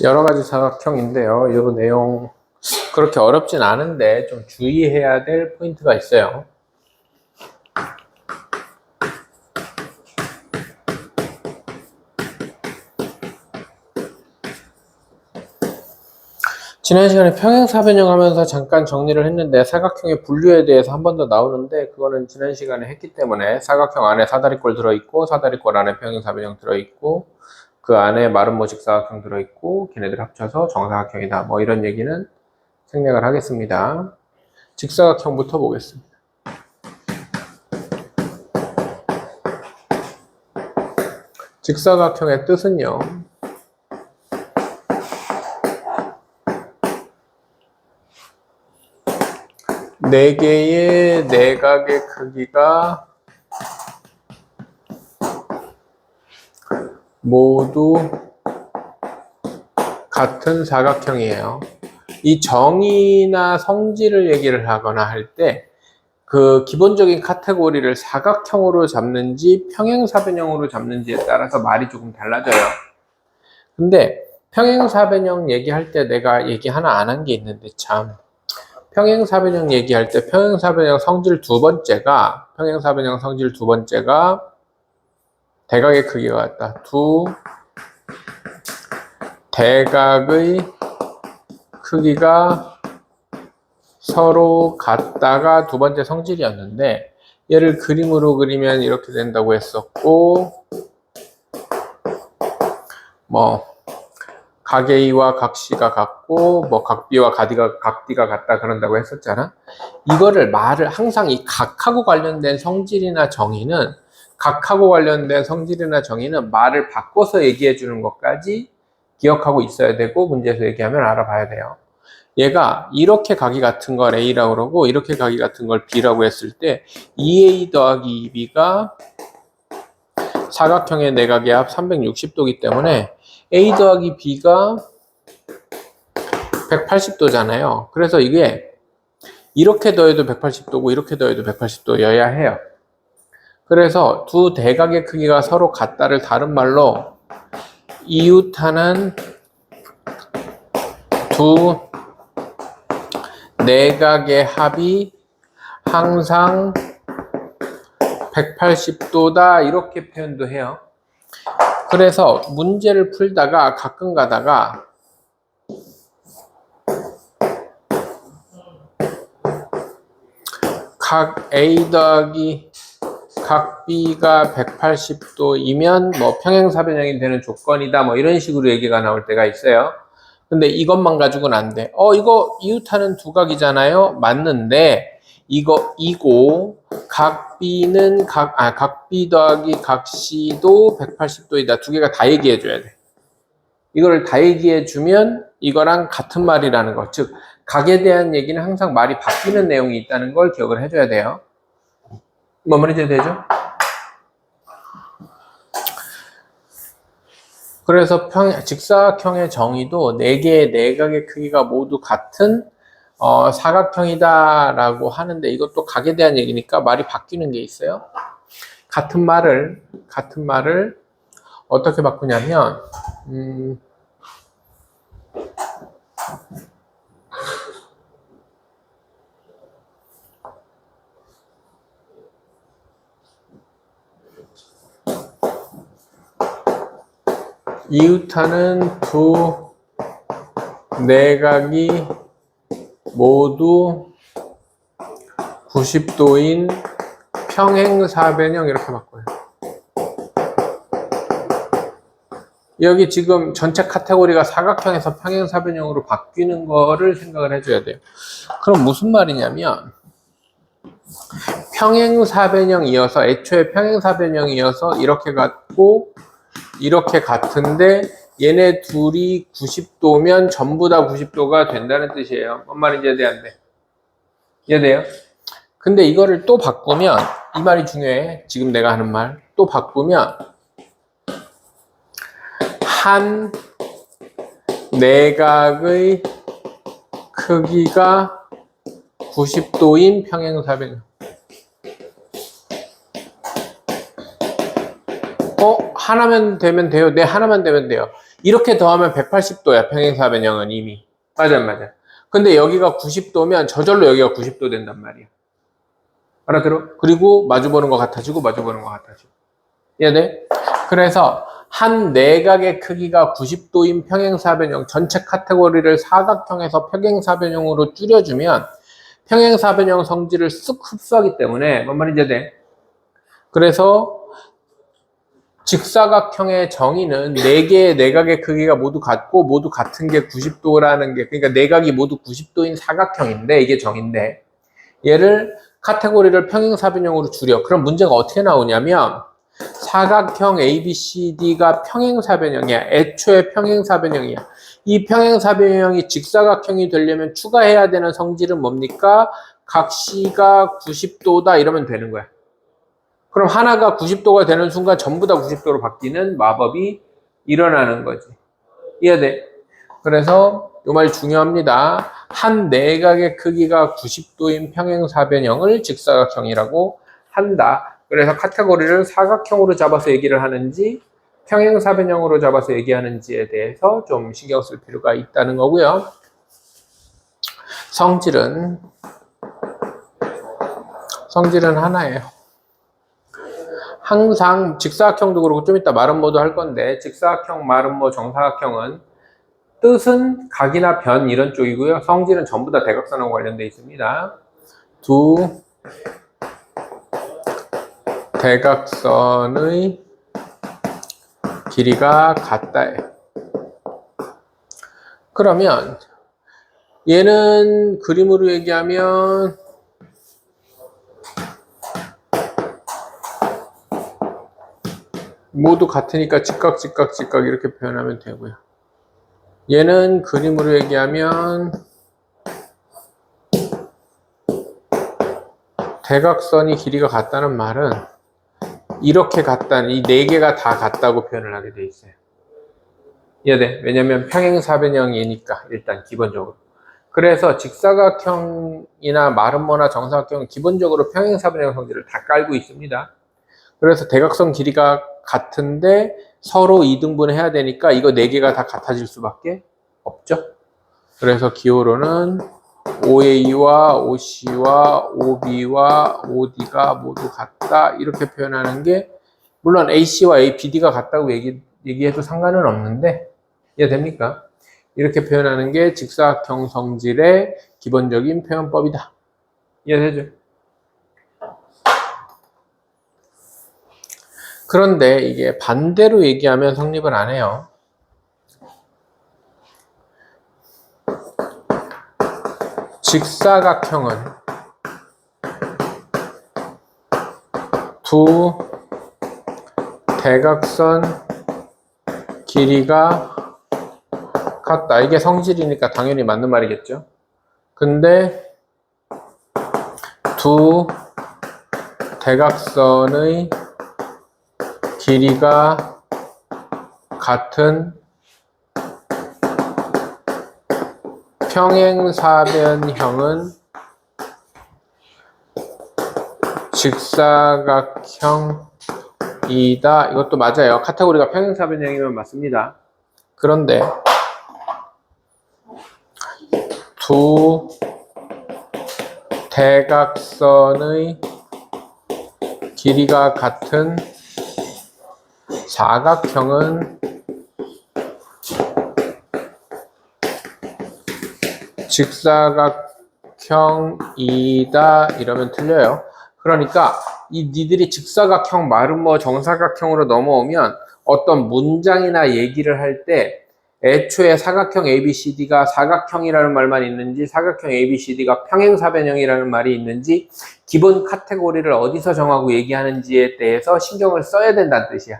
여러 가지 사각형인데요. 이 내용 그렇게 어렵진 않은데 좀 주의해야 될 포인트가 있어요. 지난 시간에 평행사변형 하면서 잠깐 정리를 했는데 사각형의 분류에 대해서 한 번 더 나오는데 그거는 지난 시간에 했기 때문에 사각형 안에 사다리꼴 들어있고 사다리꼴 안에 평행사변형 들어있고 그 안에 마름 모직 사각형 들어있고 걔네들 합쳐서 정사각형이다 뭐 이런 얘기는 생략을 하겠습니다. 직사각형부터 보겠습니다. 직사각형의 뜻은요, 네 개의 내각의 크기가 모두 같은 사각형이에요. 이 정의나 성질을 얘기를 하거나 할 때 그 기본적인 카테고리를 사각형으로 잡는지 평행사변형으로 잡는지에 따라서 말이 조금 달라져요. 근데 평행사변형 얘기할 때 내가 얘기 하나 안 한 게 있는데 참, 평행사변형 얘기할 때 평행사변형 성질 두 번째가 대각의 크기가 같다. 두 대각의 크기가 서로 같다가 두 번째 성질이었는데 얘를 그림으로 그리면 이렇게 된다고 했었고, 뭐 각 A와 각 C가 같고 뭐 각 B와 각 D가 같다 그런다고 했었잖아. 이거를 말을 항상 이 각하고 관련된 성질이나 정의는 말을 바꿔서 얘기해 주는 것까지 기억하고 있어야 되고 문제에서 얘기하면 알아봐야 돼요. 얘가 이렇게 각이 같은 걸 A라고 그러고 이렇게 각이 같은 걸 B라고 했을 때 2A 더하기 2B가 사각형의 내각의 합 360도이기 때문에 A 더하기 B가 180도잖아요. 그래서 이게 이렇게 더해도 180도고 이렇게 더해도 180도여야 해요. 그래서 두 대각의 크기가 서로 같다를 다른 말로 이웃하는 두 내각의 합이 항상 180도다 이렇게 표현도 해요. 그래서 문제를 풀다가 가끔 가다가 각 A 더하기 각 B가 180도이면 뭐 평행사변형이 되는 조건이다 뭐 이런 식으로 얘기가 나올 때가 있어요. 근데 이것만 가지고는 안 돼. 이거 이웃하는 두 각이잖아요. 맞는데 이고 각 B는 각 B 더하기 각 C도 180도이다. 두 개가 다 얘기해 줘야 돼. 이걸 다 얘기해 주면 이거랑 같은 말이라는 거. 즉 각에 대한 얘기는 항상 말이 바뀌는 내용이 있다는 걸 기억을 해줘야 돼요. 뭔 말인지 되죠? 그래서 직사각형의 정의도 4개의 내각의 크기가 모두 같은 사각형이다 라고 하는데 이것도 각에 대한 얘기니까 말이 바뀌는 게 있어요. 같은 말을 어떻게 바꾸냐면 이웃하는 두 내각이 모두 90도인 평행사변형 이렇게 바꿔요. 여기 지금 전체 카테고리가 사각형에서 평행사변형으로 바뀌는 거를 생각을 해줘야 돼요. 그럼 무슨 말이냐면 평행사변형이어서 애초에 평행사변형이어서 이렇게 같고 이렇게 같은데 얘네 둘이 90도면 전부 다 90도가 된다는 뜻이에요. 뭔 말인지 이해돼 안 돼? 이해돼요? 근데 이거를 또 바꾸면 이 말이 중요해. 지금 내가 하는 말 또 바꾸면 한 내각의 크기가 90도인 평행사변형. 하나만 되면 돼요. 네, 하나만 되면 돼요. 이렇게 더하면 180도야, 평행사변형은 이미. 맞아. 근데 여기가 90도면 저절로 여기가 90도 된단 말이야. 알아들어? 그리고 마주보는 것 같아지고 마주보는 것 같아지고. 이해돼? 그래서 한 내각의 크기가 90도인 평행사변형 전체 카테고리를 사각형에서 평행사변형으로 줄여주면 평행사변형 성질을 쓱 흡수하기 때문에 뭔 말인지 돼? 그래서 직사각형의 정의는 4개의 내각의 크기가 모두 같고 모두 같은 게 90도라는 게, 그러니까 내각이 모두 90도인 사각형인데 이게 정인데, 얘를 카테고리를 평행사변형으로 줄여. 그럼 문제가 어떻게 나오냐면 사각형 ABCD가 평행사변형이야. 애초에 평행사변형이야. 이 평행사변형이 직사각형이 되려면 추가해야 되는 성질은 뭡니까? 각시가 90도다 이러면 되는 거야. 그럼 하나가 90도가 되는 순간 전부 다 90도로 바뀌는 마법이 일어나는 거지. 이해돼? 그래서 이 말 중요합니다. 한 내각의 크기가 90도인 평행사변형을 직사각형이라고 한다. 그래서 카테고리를 사각형으로 잡아서 얘기를 하는지 평행사변형으로 잡아서 얘기하는지에 대해서 좀 신경 쓸 필요가 있다는 거고요. 성질은 하나예요. 항상 직사각형도 그렇고 좀 이따 마름모도 할 건데, 직사각형, 마름모, 정사각형은 뜻은 각이나 변 이런 쪽이고요. 성질은 전부 다 대각선하고 관련되어 있습니다. 두 대각선의 길이가 같다. 그러면 얘는 그림으로 얘기하면 모두 같으니까 직각 이렇게 표현하면 되고요. 얘는 그림으로 얘기하면 대각선이 길이가 같다는 말은 이렇게 같다는, 이 4개가 다 같다고 표현을 하게 돼 있어요. 이해돼? 왜냐면 평행사변형이니까 일단 기본적으로. 그래서 직사각형이나 마름모나 정사각형은 기본적으로 평행사변형 성질을 다 깔고 있습니다. 그래서 대각선 길이가 같은데 서로 2등분 해야 되니까 이거 4개가 다 같아질 수밖에 없죠. 그래서 기호로는 OA와 OC와 OB와 OD가 모두 같다 이렇게 표현하는 게, 물론 AC와 ABD가 같다고 얘기해도 상관은 없는데 이해됩니까? 이렇게 표현하는 게 직사각형 성질의 기본적인 표현법이다. 이해되죠? 그런데 이게 반대로 얘기하면 성립을 안 해요. 직사각형은 두 대각선 길이가 같다. 이게 성질이니까 당연히 맞는 말이겠죠. 근데 두 대각선의 길이가 같은 평행사변형은 직사각형이다. 이것도 맞아요. 카테고리가 평행사변형이면 맞습니다. 그런데 두 대각선의 길이가 같은 사각형은 직사각형이다 이러면 틀려요. 그러니까 이 니들이 직사각형, 마름모, 정사각형으로 넘어오면 어떤 문장이나 얘기를 할 때 애초에 사각형 ABCD가 사각형이라는 말만 있는지 사각형 ABCD가 평행사변형이라는 말이 있는지 기본 카테고리를 어디서 정하고 얘기하는지에 대해서 신경을 써야 된다는 뜻이야.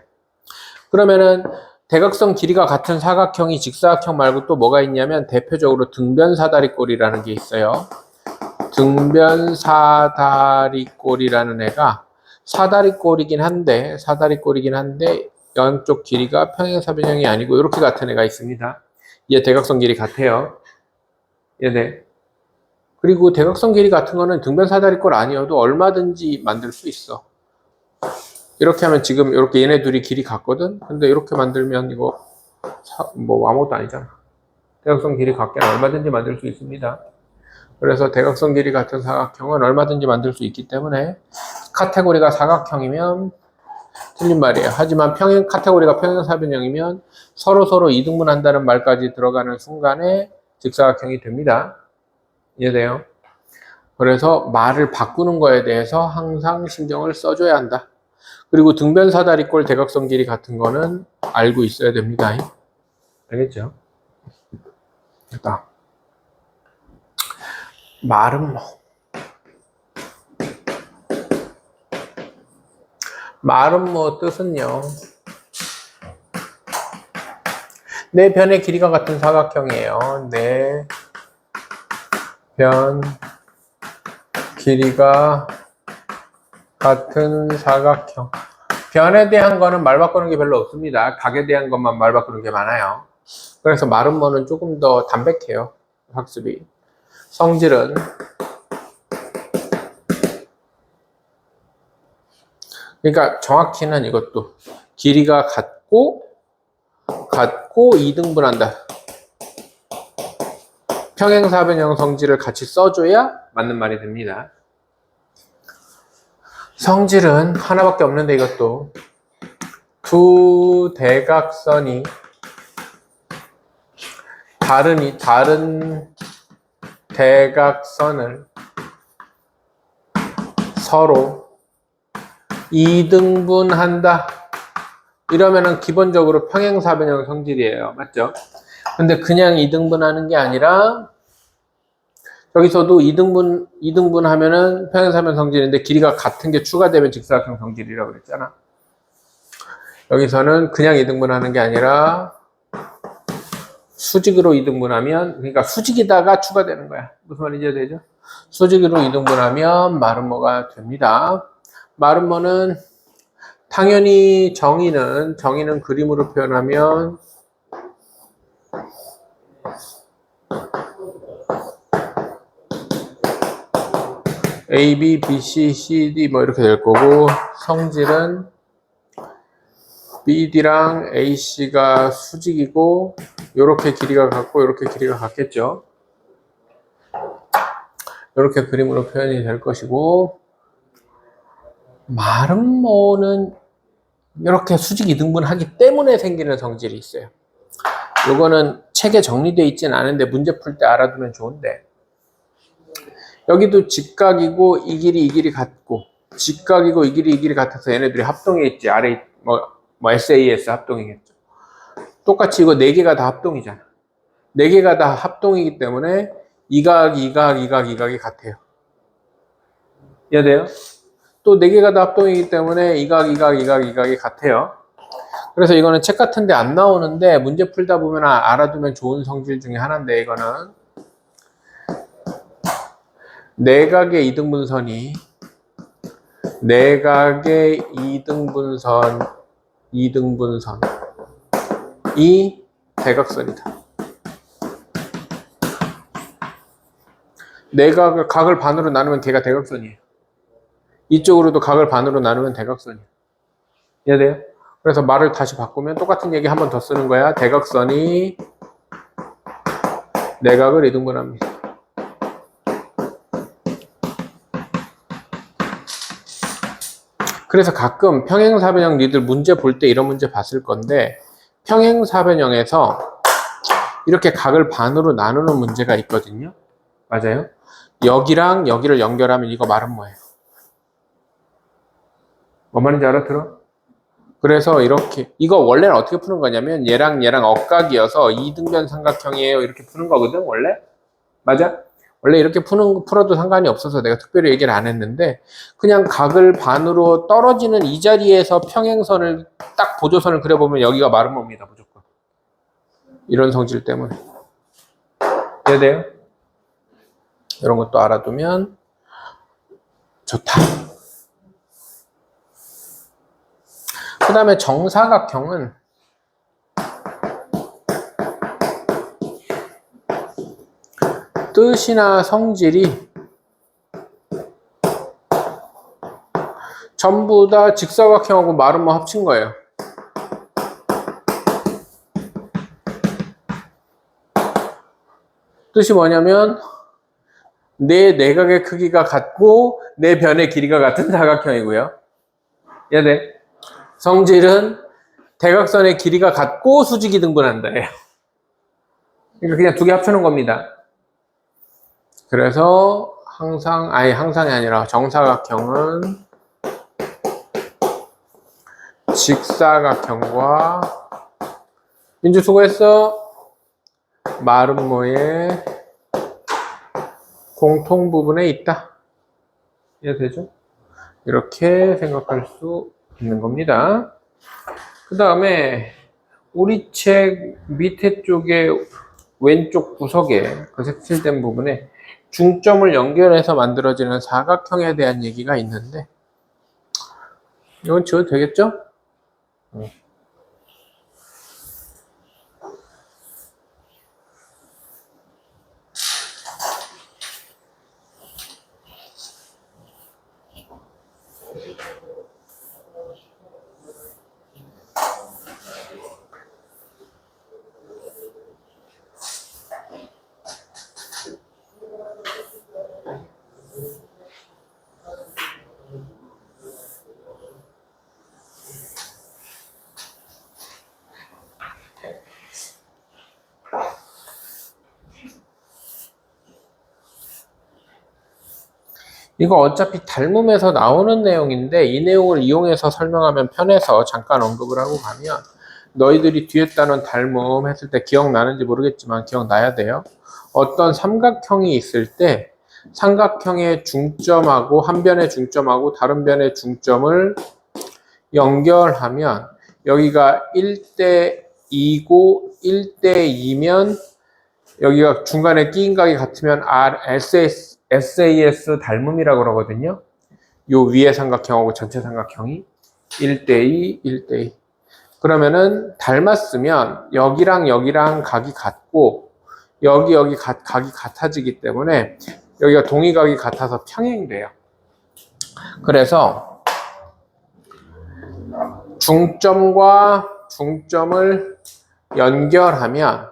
그러면은 대각선 길이가 같은 사각형이 직사각형 말고 또 뭐가 있냐면 대표적으로 등변사다리꼴이라는 게 있어요. 등변사다리꼴이라는 애가 사다리꼴이긴 한데 양쪽 길이가 평행사변형이 아니고 이렇게 같은 애가 있습니다. 얘 대각선 길이 같아요. 얘네. 그리고 대각선 길이 같은 거는 등변사다리꼴 아니어도 얼마든지 만들 수 있어. 이렇게 하면 지금 이렇게 얘네 둘이 길이 같거든. 근데 이렇게 만들면 이거 뭐 아무것도 아니잖아. 대각선 길이 같게는 얼마든지 만들 수 있습니다. 그래서 대각선 길이 같은 사각형은 얼마든지 만들 수 있기 때문에 카테고리가 사각형이면 틀린 말이에요. 하지만 카테고리가 평행사변형이면 서로 이등분한다는 말까지 들어가는 순간에 직사각형이 됩니다. 이해돼요? 그래서 말을 바꾸는 거에 대해서 항상 신경을 써줘야 한다. 그리고 등변사다리꼴 대각선 길이 같은 거는 알고 있어야 됩니다. 알겠죠? 됐다. 말은 뜻은요. 내 변의 길이가 같은 사각형이에요. 내 변 길이가 같은 사각형. 변에 대한 거는 말 바꾸는 게 별로 없습니다. 각에 대한 것만 말 바꾸는 게 많아요. 그래서 말은 뭐는 조금 더 담백해요. 학습이. 성질은 그러니까 정확히는 이것도 길이가 같고 이등분한다. 평행사변형 성질을 같이 써줘야 맞는 말이 됩니다. 성질은 하나밖에 없는데 이것도 두 대각선이 다른 대각선을 서로 이등분한다. 이러면은 기본적으로 평행사변형 성질이에요. 맞죠? 근데 그냥 이등분하는 게 아니라 여기서도 이등분 하면은 평행사변 성질인데 길이가 같은 게 추가되면 직사각형 성질이라고 그랬잖아. 여기서는 그냥 이등분하는 게 아니라 수직으로 이등분하면, 그러니까 수직이다가 추가되는 거야. 무슨 말인지 이해되죠? 수직으로 이등분하면 말은 뭐가 됩니다. 말은 뭐는 당연히 정의는 그림으로 표현하면 A, B, B, C, C, D 뭐 이렇게 될 거고, 성질은 B, D랑 A, C가 수직이고 요렇게 길이가 같고 요렇게 길이가 같겠죠. 요렇게 그림으로 표현이 될 것이고, 말은 뭐는 이렇게 수직 이등분하기 때문에 생기는 성질이 있어요. 요거는 책에 정리되어 있진 않은데 문제 풀 때 알아두면 좋은데, 여기도 직각이고 이 길이 같고, 직각이고 이 길이 같아서 얘네들이 합동해 있지. 아래 뭐 SAS 합동이겠죠. 똑같이 이거 4개가 다 합동이잖아. 4개가 다 합동이기 때문에 이 각이 같아요. 이해돼요? 또 4개가 다 합동이기 때문에 이 각이 같아요. 그래서 이거는 책 같은데 안 나오는데 문제 풀다 보면 알아두면 좋은 성질 중에 하나인데, 이거는 내각의 이등분선이 이등분선이 대각선이다. 내각을 각을 반으로 나누면 걔가 대각선이에요. 이쪽으로도 각을 반으로 나누면 대각선이에요. 이해돼요? 그래서 말을 다시 바꾸면 똑같은 얘기 한 번 더 쓰는 거야. 대각선이 내각을 이등분합니다. 그래서 가끔 평행사변형 니들 문제 볼 때 이런 문제 봤을 건데, 평행사변형에서 이렇게 각을 반으로 나누는 문제가 있거든요. 맞아요? 여기랑 여기를 연결하면 이거 말은 뭐예요? 뭔 말인지 알아들어? 그래서 이렇게, 이거 원래는 어떻게 푸는 거냐면 얘랑 억각이어서 이등변 삼각형이에요 이렇게 푸는 거거든 원래. 맞아? 원래 이렇게 풀어도 상관이 없어서 내가 특별히 얘기를 안 했는데, 그냥 각을 반으로 떨어지는 이 자리에서 평행선을 딱 보조선을 그려보면 여기가 말은 뭡니다. 무조건 이런 성질 때문에. 이해돼요? 이런 것도 알아두면 좋다. 그 다음에 정사각형은 뜻이나 성질이 전부 다 직사각형하고 말은 뭐 합친 거예요. 뜻이 뭐냐면 내 내각의 크기가 같고 내 변의 길이가 같은 사각형이고요. 얘네 성질은 대각선의 길이가 같고 수직이 등분한다. 그러니까 그냥 두 개 합쳐놓은 겁니다. 그래서 항상이 아니라 정사각형은 직사각형과 민주 수고했어. 마름모의 공통 부분에 있다. 이해되죠? 이렇게 생각할 수 있는 겁니다. 그 다음에 우리 책 밑에 쪽에 왼쪽 구석에 그 색칠된 부분에 중점을 연결해서 만들어지는 사각형에 대한 얘기가 있는데 이건 지워도 되겠죠? 이거 어차피 닮음에서 나오는 내용인데 이 내용을 이용해서 설명하면 편해서 잠깐 언급을 하고 가면 너희들이 뒤에 따른 닮음 했을 때 기억나는지 모르겠지만 기억나야 돼요. 어떤 삼각형이 있을 때 삼각형의 중점하고 한 변의 중점하고 다른 변의 중점을 연결하면 여기가 1대 2고 1대 2면 여기가 중간에 끼인 각이 같으면 SAS 닮음이라고 그러거든요. 요 위에 삼각형하고 전체 삼각형이 1대2, 1대2. 그러면은 닮았으면 여기랑 여기랑 각이 같고 여기 각이 같아지기 때문에 여기가 동의각이 같아서 평행돼요. 그래서 중점과 중점을 연결하면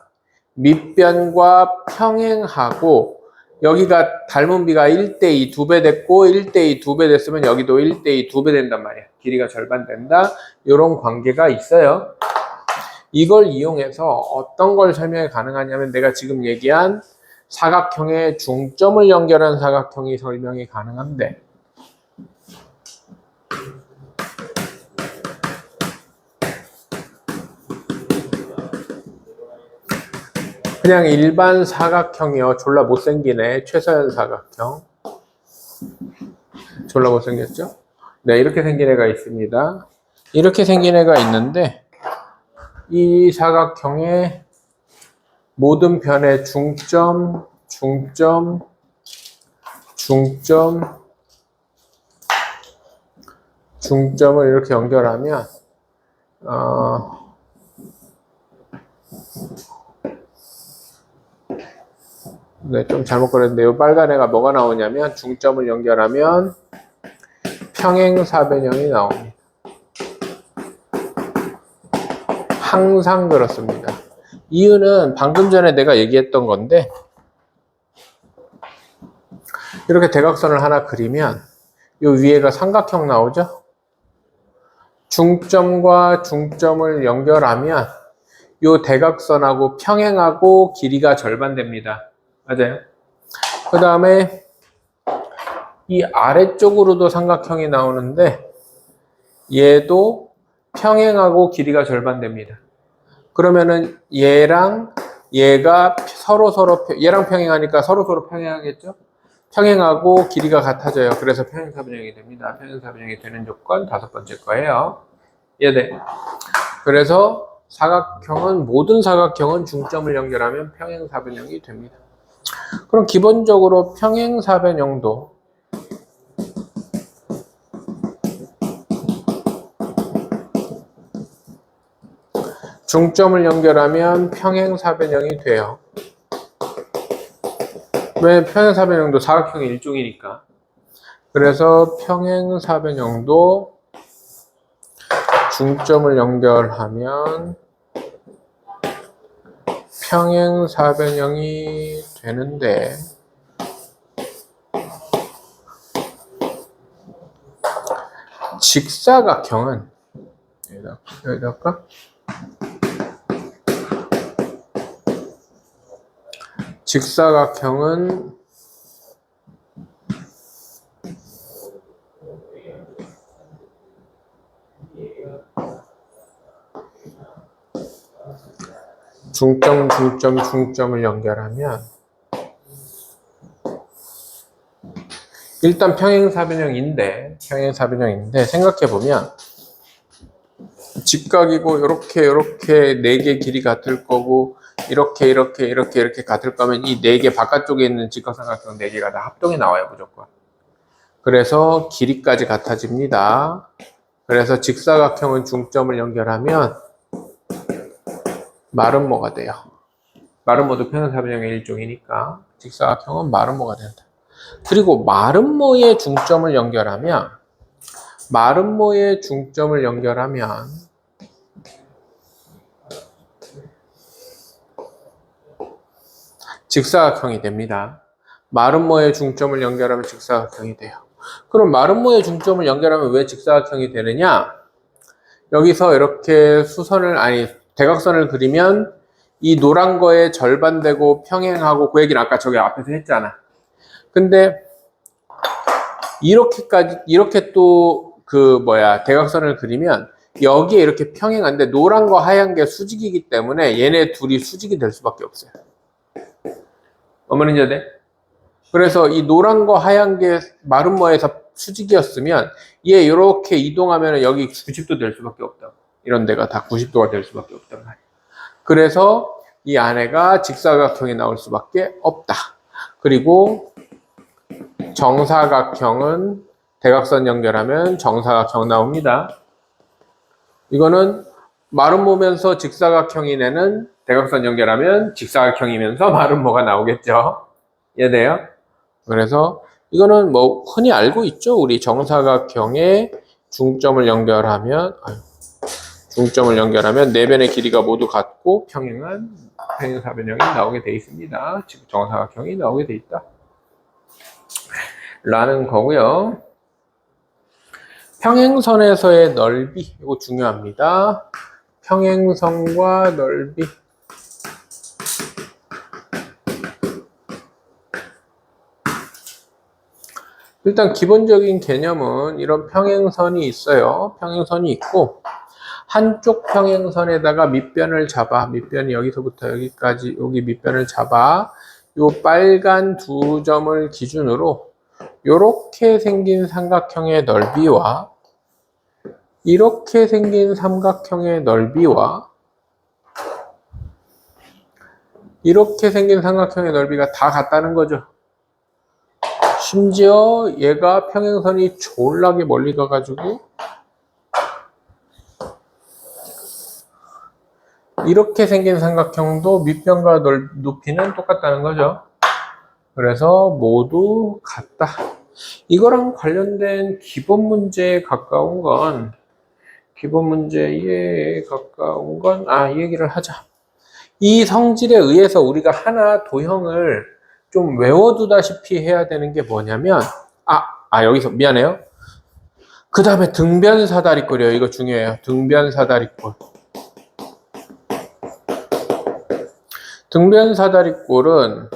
밑변과 평행하고 여기가 닮은 비가 1대2 2배 됐고 1대2 2배 됐으면 여기도 1대2 2배 된단 말이야. 길이가 절반 된다. 이런 관계가 있어요. 이걸 이용해서 어떤 걸 설명이 가능하냐면 내가 지금 얘기한 사각형의 중점을 연결한 사각형이 설명이 가능한데 그냥 일반 사각형이요. 졸라 못생기네. 최서연 사각형. 졸라 못생겼죠? 네, 이렇게 생긴 애가 있습니다. 이렇게 생긴 애가 있는데 이 사각형의 모든 변의 중점을 이렇게 연결하면 네, 좀 잘못 그렸는데 이 빨간 애가 뭐가 나오냐면 중점을 연결하면 평행사변형이 나옵니다. 항상 그렇습니다. 이유는 방금 전에 내가 얘기했던 건데 이렇게 대각선을 하나 그리면 이 위에가 삼각형 나오죠? 중점과 중점을 연결하면 이 대각선하고 평행하고 길이가 절반 됩니다. 맞아요. 그 다음에 이 아래쪽으로도 삼각형이 나오는데 얘도 평행하고 길이가 절반 됩니다. 그러면은 얘랑 얘가 얘랑 평행하니까 서로 평행하겠죠? 평행하고 길이가 같아져요. 그래서 평행사변형이 됩니다. 평행사변형이 되는 조건 5번째 거예요. 얘네. 그래서 모든 사각형은 중점을 연결하면 평행사변형이 됩니다. 그럼 기본적으로 평행사변형도 중점을 연결하면 평행사변형이 돼요. 왜? 평행사변형도 사각형의 일종이니까. 그래서 평행사변형도 중점을 연결하면 평행사변형이 되는데 직사각형은 여기다 할까? 직사각형은 중점을 연결하면 일단 평행사변형인데 생각해보면 직각이고 이렇게 네 개 길이 같을 거고 이렇게 같을 거면 이 네 개 바깥쪽에 있는 직각삼각형 네 개가 다 합동이 나와요, 무조건. 그래서 길이까지 같아집니다. 그래서 직사각형은 중점을 연결하면 마름모가 돼요. 마름모도 평행사변형의 일종이니까 직사각형은 마름모가 된다. 그리고 마름모의 중점을 연결하면 직사각형이 됩니다. 마름모의 중점을 연결하면 직사각형이 돼요. 그럼 마름모의 중점을 연결하면 왜 직사각형이 되느냐? 여기서 이렇게 대각선을 그리면 이 노란 거에 절반되고 평행하고 그 얘기는 아까 저기 앞에서 했잖아. 근데 이렇게 또 대각선을 그리면 여기에 이렇게 평행한데 노란 거 하얀 게 수직이기 때문에 얘네 둘이 수직이 될 수밖에 없어요. 어머니 이제 돼? 그래서 이 노란 거 하얀 게 마름모에서 수직이었으면 얘 이렇게 이동하면 여기 90도 될 수밖에 없다고. 이런 데가 다 90도가 될 수밖에 없단 말이에요. 그래서 이 안에가 직사각형이 나올 수밖에 없다. 그리고 정사각형은 대각선 연결하면 정사각형 나옵니다. 이거는 마름모면서 직사각형이 내는 대각선 연결하면 직사각형이면서 마름모가 나오겠죠. 이해돼요? 그래서 이거는 뭐 흔히 알고 있죠. 우리 정사각형의 중점을 연결하면 네 변의 길이가 모두 같고 평행한 평행사변형이 나오게 돼 있습니다. 지금 정사각형이 나오게 돼 있다. 라는 거고요. 평행선에서의 넓이, 이거 중요합니다. 평행선과 넓이. 일단 기본적인 개념은 이런 평행선이 있어요. 평행선이 있고 한쪽 평행선에다가 밑변을 잡아. 밑변이 여기서부터 여기까지 여기 밑변을 잡아. 요 빨간 두 점을 기준으로 이렇게 생긴 삼각형의 넓이와 이렇게 생긴 삼각형의 넓이와 이렇게 생긴 삼각형의 넓이가 다 같다는 거죠. 심지어 얘가 평행선이 졸라게 멀리 가가지고 이렇게 생긴 삼각형도 밑변과 높이는 똑같다는 거죠. 그래서 모두 같다. 이거랑 관련된 기본 문제에 가까운 건 이 얘기를 하자. 이 성질에 의해서 우리가 하나 도형을 좀 외워두다시피 해야 되는 게 뭐냐면 여기서 미안해요. 그 다음에 등변사다리꼴이에요. 이거 중요해요. 등변사다리꼴. 등변사다리꼴은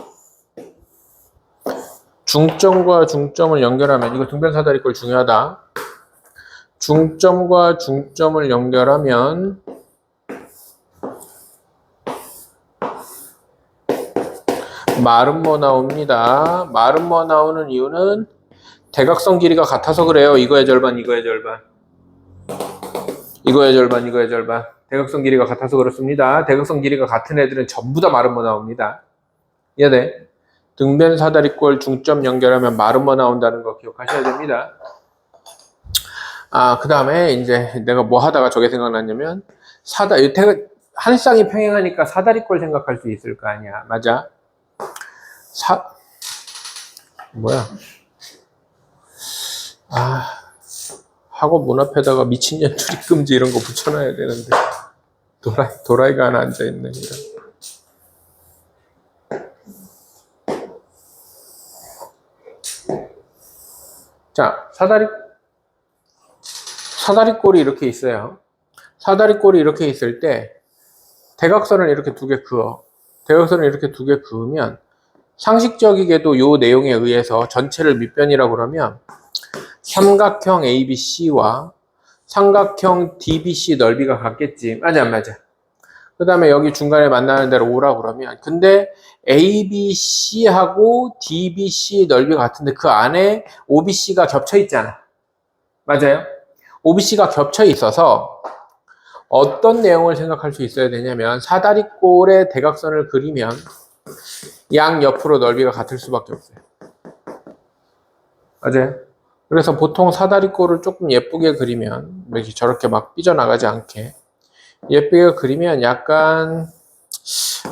중점과 중점을 연결하면 이거 등변사다리꼴 중요하다. 중점과 중점을 연결하면 마름모 나옵니다. 마름모 나오는 이유는 대각선 길이가 같아서 그래요. 이거의 절반, 이거의 절반. 이거의 절반, 이거의 절반. 대각선 길이가 같아서 그렇습니다. 대각선 길이가 같은 애들은 전부 다 마름모 나옵니다. 이해돼? 등변사다리꼴 중점 연결하면 마름모 나온다는 거 기억하셔야 됩니다. 그 다음에 이제 내가 뭐 하다가 저게 생각났냐면 한 쌍이 평행하니까 사다리꼴 생각할 수 있을 거 아니야. 맞아? 학원 문 앞에다가 미친년 출입금지 이런 거 붙여놔야 되는데 도라이가 하나 앉아있네. 이런. 자, 사다리꼴이 이렇게 있어요. 사다리꼴이 이렇게 있을 때 대각선을 이렇게 두 개 그어. 대각선을 이렇게 두 개 그으면 상식적이게도 요 내용에 의해서 전체를 밑변이라고 그러면 삼각형 ABC와 삼각형 DBC 넓이가 같겠지. 맞아, 안 맞아? 그 다음에 여기 중간에 만나는 데로 오라고 그러면 근데 ABC하고 DBC 넓이가 같은데 그 안에 OBC가 겹쳐 있잖아. 맞아요? OBC가 겹쳐 있어서 어떤 내용을 생각할 수 있어야 되냐면 사다리꼴의 대각선을 그리면 양 옆으로 넓이가 같을 수밖에 없어요. 맞아요? 그래서 보통 사다리꼴을 조금 예쁘게 그리면 이렇게 저렇게 막 삐져나가지 않게 예쁘게 그리면 약간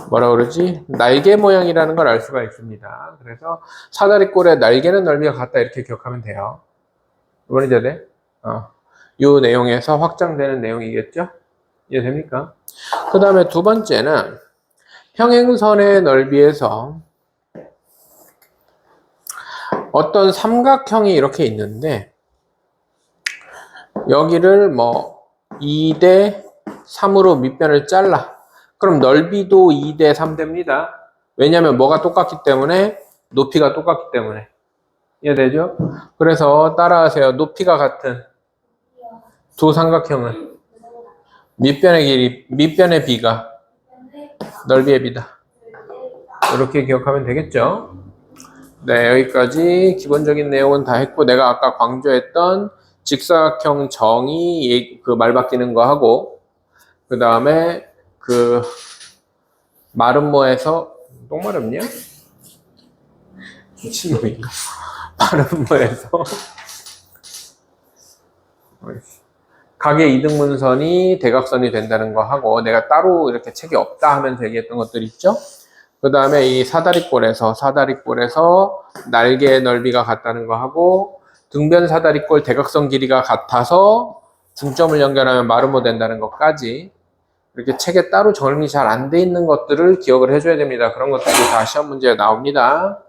뭐라 그러지? 날개 모양이라는 걸 알 수가 있습니다. 그래서 사다리꼴의 날개는 넓이가 같다 이렇게 기억하면 돼요. 이번에 이제 이 내용에서 확장되는 내용이겠죠? 이해됩니까? 그 다음에 두 번째는 평행선의 넓이에서 어떤 삼각형이 이렇게 있는데 여기를 뭐 2대 3으로 밑변을 잘라. 그럼 넓이도 2대 3 됩니다. 왜냐하면 뭐가 똑같기 때문에 높이가 똑같기 때문에. 이해되죠? 그래서 따라하세요. 높이가 같은 두 삼각형은 밑변의 길이, 밑변의 비가 넓이의 비다. 이렇게 기억하면 되겠죠? 네, 여기까지 기본적인 내용은 다 했고 내가 아까 강조했던 직사각형 정의 그 말 바뀌는 거 하고 그 다음에 그 마름모에서 똥마름이야? 미친놈인가? 마름모에서 각의 이등분선이 대각선이 된다는 거 하고 내가 따로 이렇게 책이 없다 하면서 얘기했던 것들 있죠? 그 다음에 이 사다리꼴에서 날개의 넓이가 같다는 거 하고 등변 사다리꼴 대각선 길이가 같아서 중점을 연결하면 마름모 된다는 것까지 이렇게 책에 따로 정리 잘 안 돼 있는 것들을 기억을 해줘야 됩니다. 그런 것들이 다 시험 문제에 나옵니다.